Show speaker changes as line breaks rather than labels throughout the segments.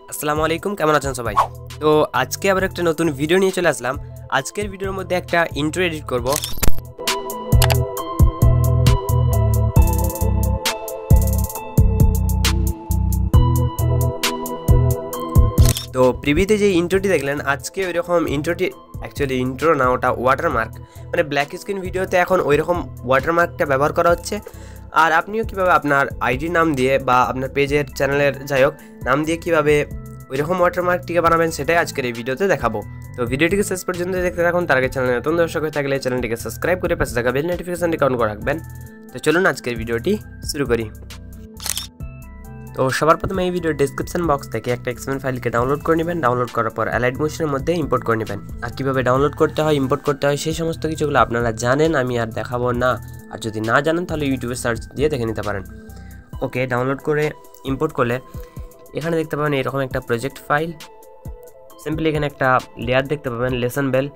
আসসালামু আলাইকুম, কেমন আছেন সবাই? তো আজকে আবার একটা নতুন ভিডিও নিয়ে চলে আসলাম। আজকের ভিডিওর মধ্যে একটা ইন্ট্রো এডিট করব। তো প্রিভিউতে যে ইন্ট্রোটি দেখলেন, আজকে ওইরকম ইন্ট্রোটি অ্যাকচুয়ালি ইন্ট্রো না, ওটা ওয়াটারমার্ক। মানে ব্ল্যাক স্ক্রিন ভিডিওতে এখন ওইরকম ওয়াটারমার্কটা ব্যবহার করা হচ্ছে। আর আপনিও কীভাবে আপনার আইডির নাম দিয়ে বা আপনার পেজের চ্যানেলের যাই হোক নাম দিয়ে কীভাবে ওইরকম ওয়াটারমার্কটিকে বানাবেন সেটাই আজকের এই ভিডিওতে দেখাবো। তো ভিডিওটিকে শেষ পর্যন্ত দেখতে থাকুন। তার আগে চ্যানেলে নতুন দর্শক হয়ে থাকলে চ্যানেলটিকে সাবস্ক্রাইব করে পাশে থাকা বেল নোটিফিকেশনটি অন করে রাখবেন। তো চলুন আজকের ভিডিওটি শুরু করি। তো সবার প্রথমে এই ভিডিওর ডেসক্রিপশন বক্স থেকে একটা এক্সএমএল ফাইলকে ডাউনলোড করে নেবেন। ডাউনলোড করার পর অ্যালাইট মোশনের মধ্যে ইম্পোর্ট করে নেবেন। আর কীভাবে ডাউনলোড করতে হয়, ইম্পোর্ট করতে হয়, সেই সমস্ত কিছুগুলো আপনারা জানেন, আমি আর দেখাবো না। আর যদি না জানেন তাহলে ইউটিউবে সার্চ দিয়ে দেখে নিতে পারেন। ওকে, ডাউনলোড করে ইম্পোর্ট করলে এখানে দেখতে পাবেন এরকম একটা প্রজেক্ট ফাইল। সিম্পলি এখানে একটা লেয়ার দেখতে পাবেন, লেসন বেল।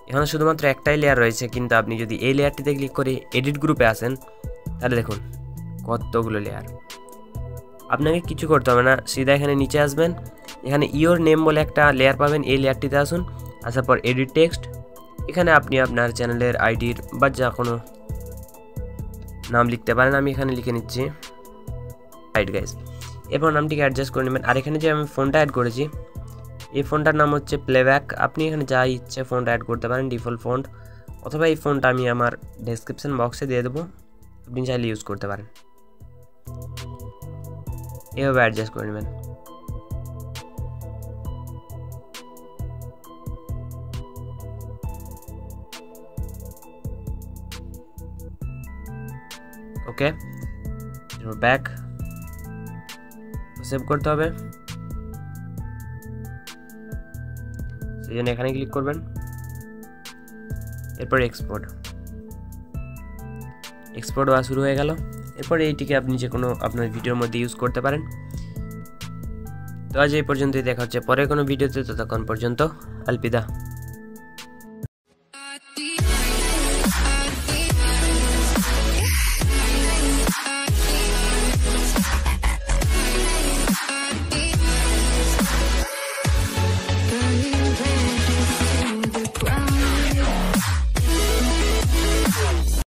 এখানে শুধুমাত্র একটাই লেয়ার রয়েছে, কিন্তু আপনি যদি এই লেয়ারটিতে ক্লিক করে এডিট গ্রুপে আসেন তাহলে দেখুন কতগুলো লেয়ার। আপনাকে কিছু করতে হবে না, সিধা এখানে নিচে আসবেন। এখানে ইওর নেম বলে একটা লেয়ার পাবেন, এই লেয়ারটিতে আসুন। আসার পর এডিট টেক্সট, এখানে আপনি আপনার চ্যানেলের আইডির বা যা কোনো নাম লিখতে পারেন। আমি এখানে লিখে নিচ্ছি রাইট গাইস। এরপর নামটিকে অ্যাডজাস্ট করে নেবেন। আর এখানে যে আমি ফোনটা অ্যাড করেছি, এই ফোনটার নাম হচ্ছে প্লেব্যাক। আপনি এখানে যা ইচ্ছে ফোনটা অ্যাড করতে পারেন, ডিফল্ট ফন্ট, অথবা এই ফোনটা আমি আমার ডেসক্রিপশন বক্সে দিয়ে দেবো, আপনি চাইলে ইউজ করতে পারেন। এভাবে অ্যাডজাস্ট করে নেবেন। ওকে, ব্যাক সেভ করতে হবে, সেই জন্য এখানে ক্লিক করবেন। এরপর এক্সপোর্ট হওয়া শুরু হয়ে গেল। এরপর এইটিকে আপনি যে কোনো আপনার ভিডিওর মধ্যে ইউজ করতে পারেন। তো আজ এই পর্যন্তই, দেখা হচ্ছে পরে কোনো ভিডিওতে। ততক্ষণ পর্যন্ত আলবিদা।